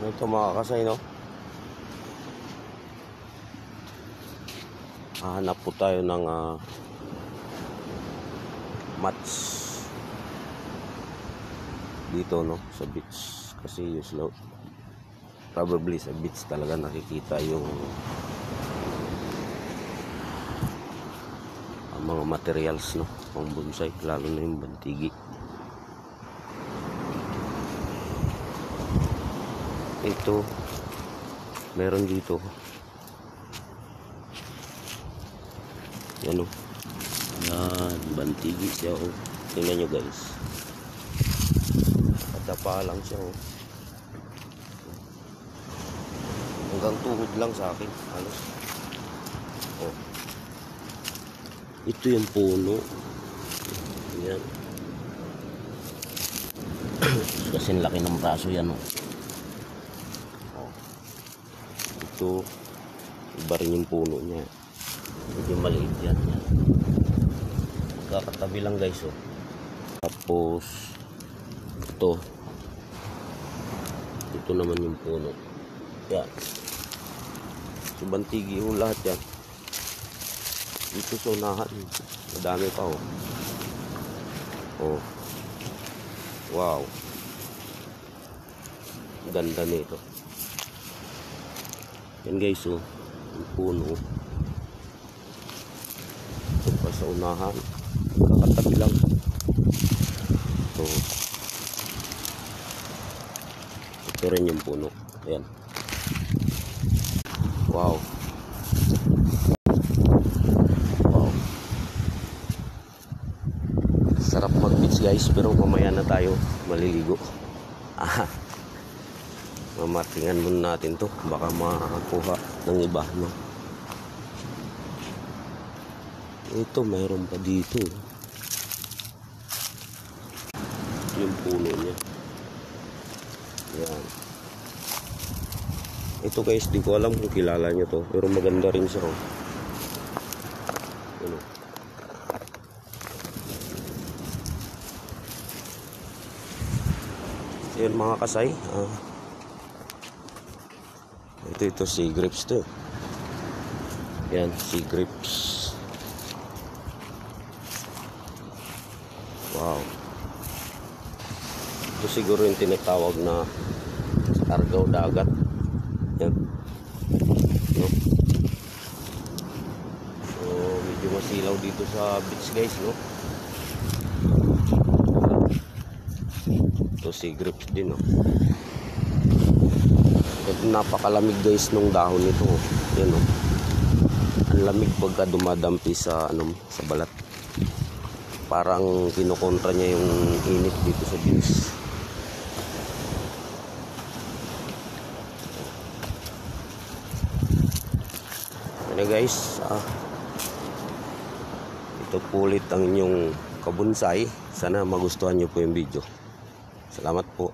Ito mga kasay, no? Hahanap po tayo ng mats dito, no? Sa beach. Kasi usually probably sa beach talaga nakikita yung mga materials, no? Pang bonsai, lalo na yung bantigi. Ito meron dito. Yan, o. Yan, bantigi siya, o. Tingnan nyo, guys. Kadapa lang siya, o. Hanggang tuhod lang sa akin, halos. O. Ito yung puno. Yan. Kasing laki ng braso yan, o. Ito, iba rin yung puno niya. Medyo maliit yan. Kakatabi lang, guys, oh. Tapos ito naman yung puno. Yan. So bantigi yung lahat yan. Ito sa unahan, madami pa, oh. Oh. Wow, ganda nito. Yan, guys, oh. Yung puno. Ito pa sa unahan, kakatabi lang. So ito rin yung puno. Ayan. Wow. Wow. Sarap mag-beach, guys, pero mamaya na tayo maliligo. Mamarkingan muna natin to, baka makakuha ng iba, no? Ito, mayroon pa dito. Yung puno niya. Yan. Ito, guys, di ko alam kung kilala nyo to, pero maganda rin siya, oh. Ano? Yan, mga kasay. Ito sea grapes to. Yan, sea grapes. Wow. Ito siguro yung tinatawag na argaw dagat. Yan. No? So medyo masilaw dito sa beach, guys, no? Ito sea grapes din, no? Napakalamig, guys, nung dahon nito. Yan, oh. Ang lamig pagka dumadampi sa sa balat. Parang kinukontra niya yung init dito sa beach. Ano, guys, ito po ulit ang inyong kabonsai. Sana magustuhan nyo po yung video. Salamat po.